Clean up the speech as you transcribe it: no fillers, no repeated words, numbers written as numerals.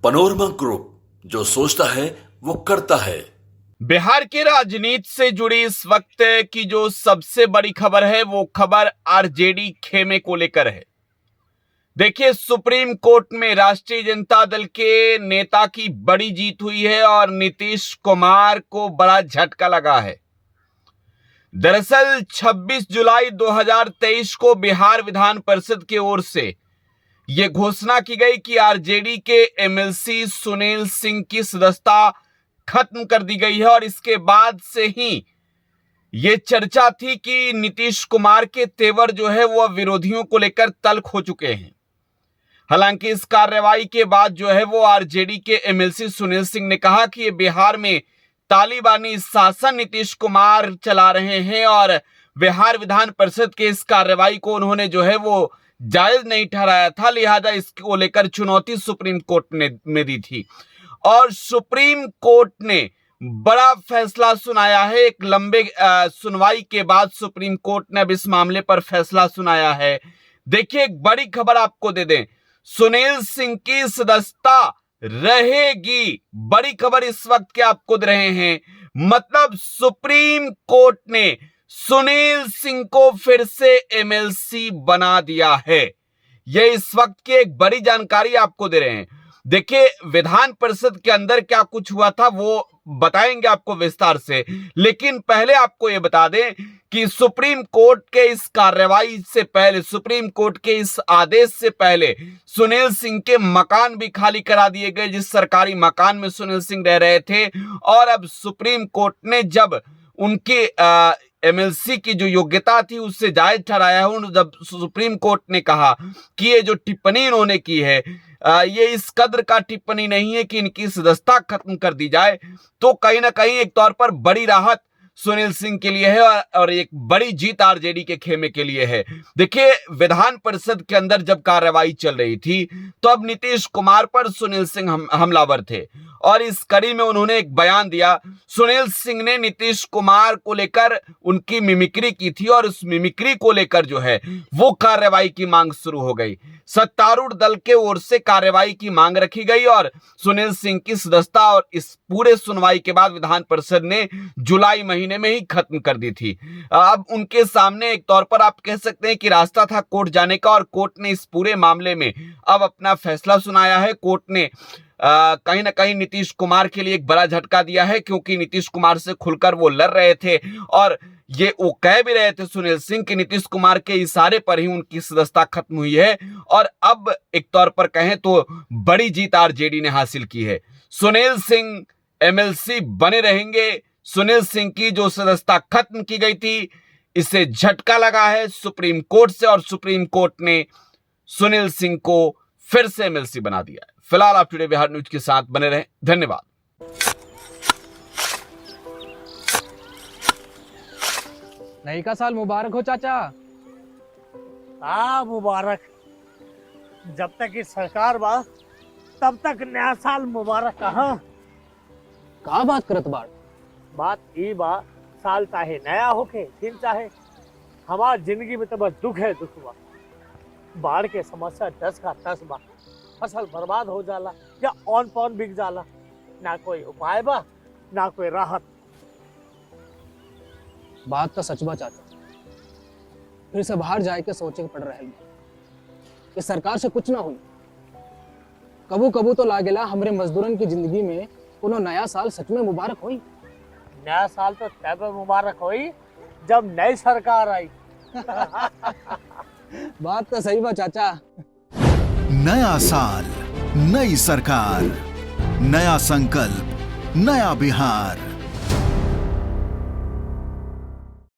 Panorama group, जो सोचता है वो करता है। बिहार की राजनीति से जुड़ी इस वक्त की जो सबसे बड़ी खबर है वो खबर आरजेडी खेमे को लेकर है। देखिए, सुप्रीम कोर्ट में राष्ट्रीय जनता दल के नेता की बड़ी जीत हुई है और नीतीश कुमार को बड़ा झटका लगा है। दरअसल 26 जुलाई 2023 को बिहार विधान परिषद की ओर से यह घोषणा की गई कि आरजेडी के एमएलसी सुनील सिंह की सदस्यता खत्म कर दी गई है और इसके बाद से ही यह चर्चा थी कि नीतीश कुमार के तेवर जो है वह विरोधियों को लेकर तल्ख हो चुके हैं। हालांकि इस कार्रवाई के बाद जो है वो आरजेडी के एमएलसी सुनील सिंह ने कहा कि बिहार में तालिबानी शासन नीतीश कुमार चला रहे हैं और बिहार विधान परिषद के इस कार्रवाई को उन्होंने जो है वो जायज नहीं ठहराया था, लिहाजा इसको लेकर चुनौती सुप्रीम कोर्ट में दी थी और सुप्रीम कोर्ट ने बड़ा फैसला सुनाया है। एक लंबे सुनवाई के बाद सुप्रीम कोर्ट ने अब इस मामले पर फैसला सुनाया है। देखिए, एक बड़ी खबर आपको दे दें, सुनील सिंह की सदस्यता रहेगी। बड़ी खबर इस वक्त के आपको दे रहे हैं, मतलब सुप्रीम कोर्ट ने सुनील सिंह को फिर से एमएलसी बना दिया है। यह इस वक्त की एक बड़ी जानकारी आपको दे रहे हैं। देखिए, विधान परिषद के अंदर क्या कुछ हुआ था वो बताएंगे आपको विस्तार से, लेकिन पहले आपको यह बता दें कि सुप्रीम कोर्ट के इस कार्रवाई से पहले, सुप्रीम कोर्ट के इस आदेश से पहले सुनील सिंह के मकान भी खाली करा दिए गए, जिस सरकारी मकान में सुनील सिंह रह रहे थे। और अब सुप्रीम कोर्ट ने जब उनके एमएलसी की जो योग्यता थी उससे जायज ठहराया है, जब सुप्रीम कोर्ट ने कहा कि ये जो टिप्पणी इन्होंने की है ये इस कद्र का टिप्पणी नहीं है कि इनकी सदस्यता खत्म कर दी जाए, तो कहीं ना कहीं एक तौर पर बड़ी राहत सुनील सिंह के लिए है और एक बड़ी जीत आरजेडी के खेमे के लिए है। देखिए, विधान परिषद के अंदर जब कार्रवाई चल रही थी तो अब नीतीश कुमार पर सुनील सिंह हमलावर थे और इस कड़ी में उन्होंने एक बयान दिया। सुनील सिंह ने नीतीश कुमार को लेकर उनकी मिमिक्री की थी और उस मिमिक्री को लेकर जो है वो कार्रवाई की मांग शुरू हो गई। सत्तारूढ़ दल के ओर से कार्रवाई की मांग रखी गई और सुनील सिंह की सदस्यता और इस पूरे सुनवाई के बाद विधान परिषद ने जुलाई महीने में ही खत्म कर दी थी। अब उनके सामने एक तौर पर आप कह सकते हैं कि रास्ता था कोर्ट जाने का और कोर्ट ने इस पूरे मामले में अब अपना फैसला सुनाया है। कोर्ट ने कहीं ना कहीं नीतीश कुमार के लिए एक बड़ा झटका दिया है, क्योंकि नीतीश कुमार से खुलकर वो लड़ रहे थे और ये वो कह भी रहे थे सुनील सिंह कि नीतीश कुमार के इशारे पर ही उनकी सदस्यता खत्म हुई है और अब एक तौर पर कहें तो बड़ी जीत आरजेडी ने हासिल की है। सुनील सिंह एमएलसी बने रहेंगे। सुनील सिंह की जो सदस्यता खत्म की गई थी, इसे झटका लगा है सुप्रीम कोर्ट से और सुप्रीम कोर्ट ने सुनील सिंह को फिर से एमएलसी बना दिया है। फिलहाल आप टुडे बिहार न्यूज के साथ बने रहें। धन्यवाद। नई का साल मुबारक हो चाचा। मुबारक। जब तक इस सरकार बा तब तक नया साल मुबारक। का बात करत बाड़? बात ई बा, साल चाहे नया होके दिन चाहे, हमार जिंदगी में तो बस दुख है, दुख बा। बाढ़ के समस्या 10 का 10 बा। फसल बर्बाद हो जाला या ऑन पॉन बिक जाला, ना कोई उपाय बा ना कोई राहत। बात तो सच बा चाचा, फिर से बाहर जाए के सोचे के पड़ रहे कि सरकार से कुछ ना हुई। कबू कबू तो लागेला हमरे मजदूरन की जिंदगी में कोनो नया साल सच में मुबारक हुई। नया साल तो तब मुबारक हुई जब नई सरकार आई। बात तो सही बा चाचा। नया साल, नई सरकार, नया संकल्प, नया बिहार।